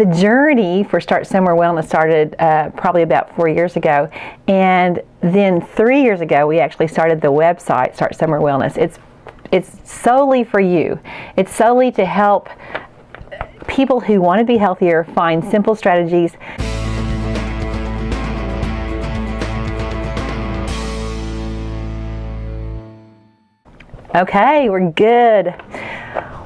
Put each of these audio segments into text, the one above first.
the journey for Start Somewhere Wellness started probably about 4 years ago, and then 3 years ago we actually started the website Start Somewhere Wellness. It's solely for you. It's solely to help people who want to be healthier find simple strategies. Okay, we're good.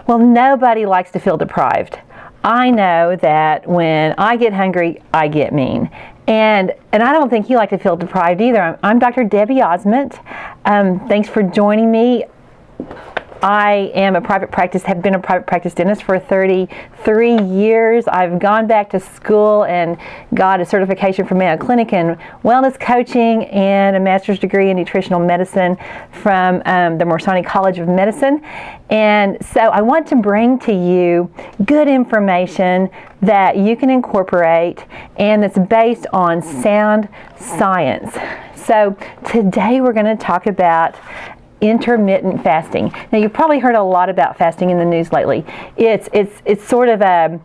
Well, nobody likes to feel deprived. I know that when I get hungry, I get mean. And I don't think you like to feel deprived either. I'm Dr. Debbie Osment. Thanks for joining me. I am have been a private practice dentist for 33 years. I've gone back to school and got a certification from Mayo Clinic in wellness coaching and a master's degree in nutritional medicine from the Morsani College of Medicine. And so I want to bring to you good information that you can incorporate and that's based on sound science. So today we're going to talk about intermittent fasting. Now, you've probably heard a lot about fasting in the news lately. It's sort of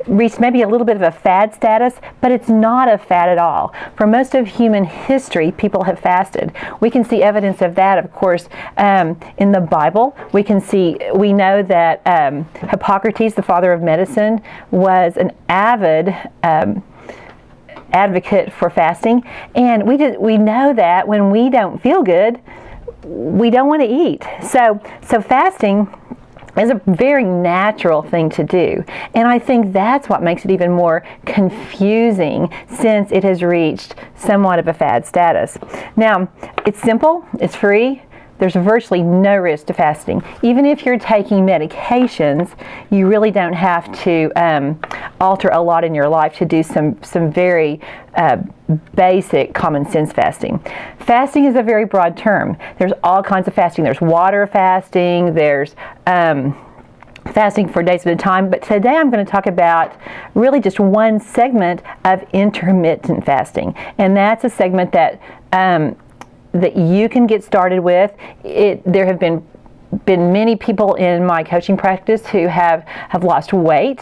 reached maybe a little bit of a fad status, but it's not a fad at all. For most of human history, people have fasted. We can see evidence of that, of course, in the Bible. We know that Hippocrates, the father of medicine, was an avid advocate for fasting, and we know that when we don't feel good, we don't want to eat. So fasting is a very natural thing to do. And I think that's what makes it even more confusing since it has reached somewhat of a fad status. Now, it's simple, it's free. There's virtually no risk to fasting. Even if you're taking medications, you really don't have to alter a lot in your life to do some very basic common sense fasting. Fasting is a very broad term. There's all kinds of fasting. There's water fasting, there's fasting for days at a time, but today I'm going to talk about really just one segment of intermittent fasting, and that's a segment that you can get started with. There have been many people in my coaching practice who have lost weight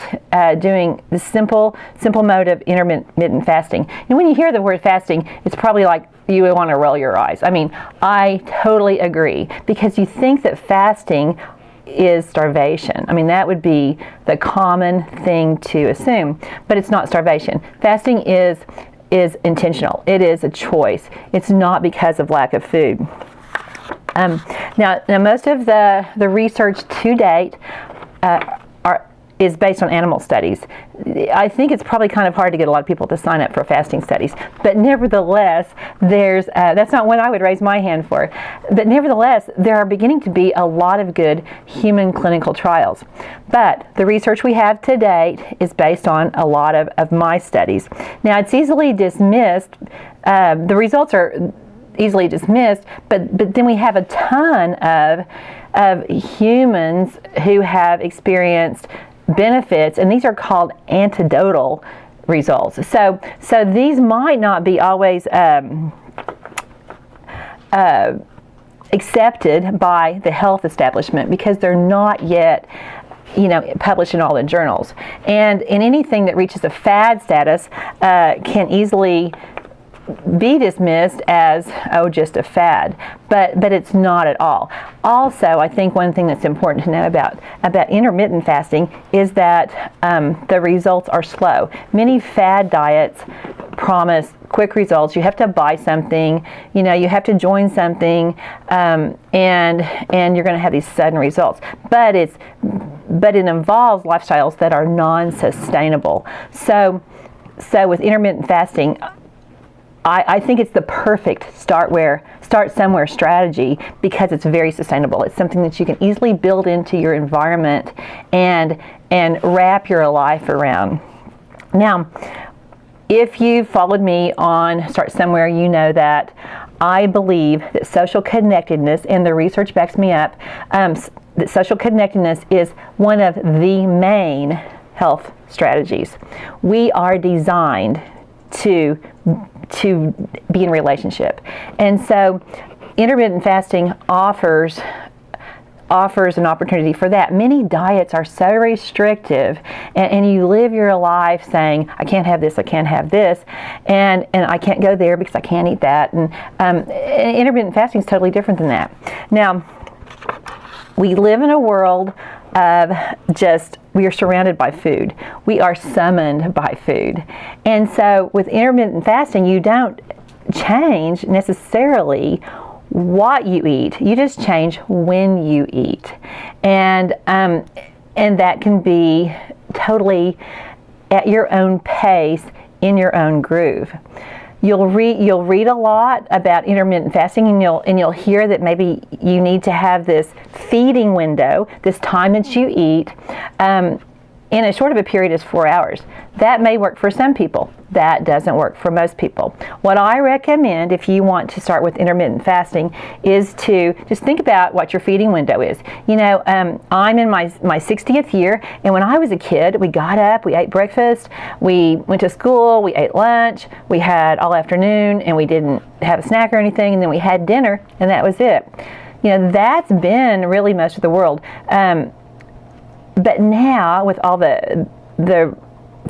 doing the simple mode of intermittent fasting. And when you hear the word fasting, it's probably like you would want to roll your eyes. I mean, I totally agree, because you think that fasting is starvation. I mean, that would be the common thing to assume, but it's not starvation. Fasting is intentional. It is a choice. It's not because of lack of food. Now most of the research to date is based on animal studies. I think it's probably kind of hard to get a lot of people to sign up for fasting studies, but nevertheless, that's not one I would raise my hand for. But nevertheless, there are beginning to be a lot of good human clinical trials. But the research we have to date is based on a lot of my studies. Now, it's easily dismissed. The results are easily dismissed, but then we have a ton of humans who have experienced benefits, and these are called anecdotal results. So these might not be always accepted by the health establishment because they're not yet published in all the journals. And in anything that reaches a fad status can easily be dismissed as, just a fad, but it's not at all. Also, I think one thing that's important to know about intermittent fasting is that the results are slow. Many fad diets promise quick results. You have to buy something, you have to join something, and you're going to have these sudden results. But it involves lifestyles that are non-sustainable. So with intermittent fasting, I think it's the perfect start somewhere strategy because it's very sustainable. It's something that you can easily build into your environment and wrap your life around. Now, if you followed me on Start Somewhere, you know that I believe that social connectedness, and the research backs me up, that social connectedness is one of the main health strategies. We are designed to be in relationship. And so intermittent fasting offers offers an opportunity for that. Many diets are so restrictive, and you live your life saying, I can't have this, I can't have this, and I can't go there because I can't eat that. And intermittent fasting is totally different than that. Now, we live in a world of we are surrounded by food. We are summoned by food. And so with intermittent fasting, you don't change necessarily what you eat. You just change when you eat. And that can be totally at your own pace, in your own groove. You'll read a lot about intermittent fasting, and you'll hear that maybe you need to have this feeding window, this time that you eat, in as short of a period as 4 hours. That may work for some people. That doesn't work for most people. What I recommend if you want to start with intermittent fasting is to just think about what your feeding window is. You know, I'm in my 60th year, and when I was a kid, we got up, we ate breakfast, we went to school, we ate lunch, we had all afternoon, and we didn't have a snack or anything, and then we had dinner, and that was it. You know, that's been really most of the world. But now, with all the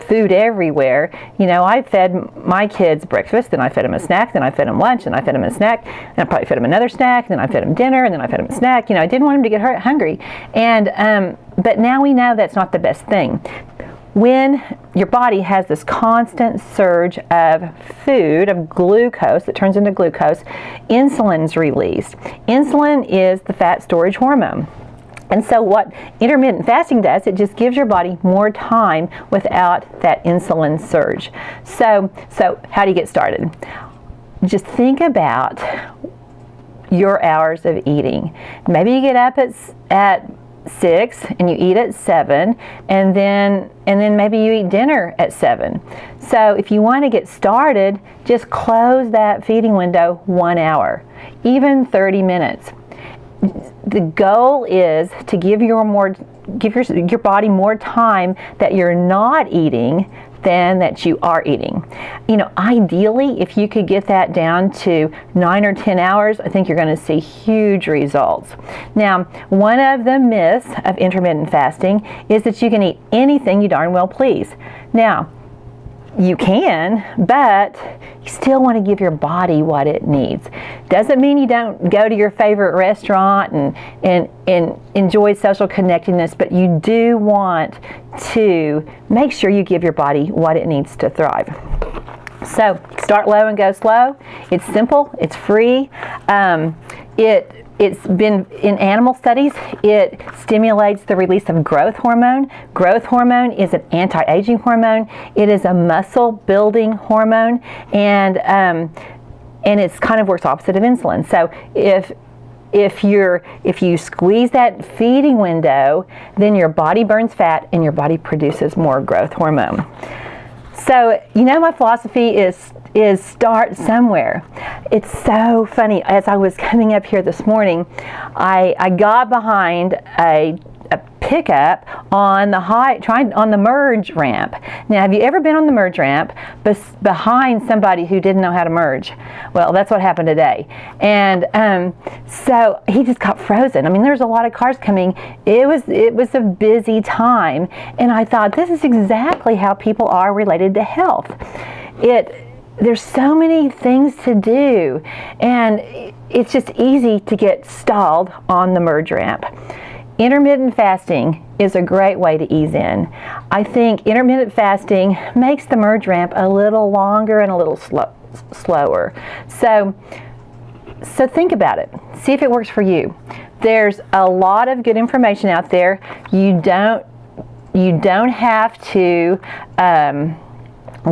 food everywhere, you know, I fed my kids breakfast, then I fed them a snack, then I fed them lunch, then I fed them a snack, and I probably fed them another snack, then I fed them dinner, and then I fed them a snack. You know, I didn't want them to get hungry. And but now we know that's not the best thing. When your body has this constant surge of food, of glucose that turns into glucose, insulin's released. Insulin is the fat storage hormone. And so what intermittent fasting does, it just gives your body more time without that insulin surge. So how do you get started? Just think about your hours of eating. Maybe you get up at 6 and you eat at 7, and then maybe you eat dinner at 7. So if you want to get started, just close that feeding window 1 hour, even 30 minutes. The goal is to give your body more time that you're not eating than that you are eating. You know, ideally, if you could get that down to 9 or 10 hours, I think you're going to see huge results. Now, one of the myths of intermittent fasting is that you can eat anything you darn well please. Now, you can, but you still want to give your body what it needs. Doesn't mean you don't go to your favorite restaurant and enjoy social connectedness, but you do want to make sure you give your body what it needs to thrive. So start low and go slow. It's simple, it's free. It's been in animal studies, it stimulates the release of growth hormone. Growth hormone is an anti-aging hormone. It is a muscle building hormone, and it kind of works opposite of insulin. So if you squeeze that feeding window, then your body burns fat and your body produces more growth hormone. So, you know, my philosophy is start somewhere. It's so funny. As I was coming up here this morning, I got behind a pickup on the merge ramp. Now, have you ever been on the merge ramp behind somebody who didn't know how to merge? Well, that's what happened today. And so he just got frozen. I mean, there's a lot of cars coming. It was a busy time, and I thought, this is exactly how people are related to health. There's so many things to do, and it's just easy to get stalled on the merge ramp. Intermittent fasting is a great way to ease in. I think intermittent fasting makes the merge ramp a little longer and a little slower. So think about it. See if it works for you. There's a lot of good information out there. You don't have to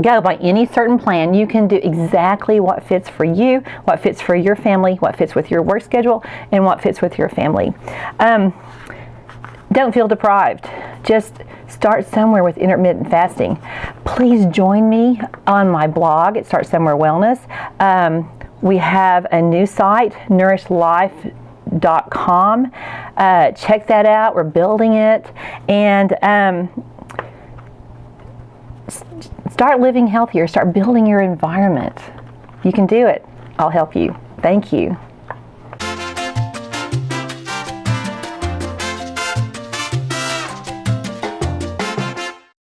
go by any certain plan. You can do exactly what fits for you, what fits for your family, what fits with your work schedule, and what fits with your family. Don't feel deprived. Just start somewhere with intermittent fasting. Please join me on my blog at Start Somewhere Wellness. We have a new site, nourishlife.com. Check that out. We're building it. And start living healthier. Start building your environment. You can do it. I'll help you. Thank you.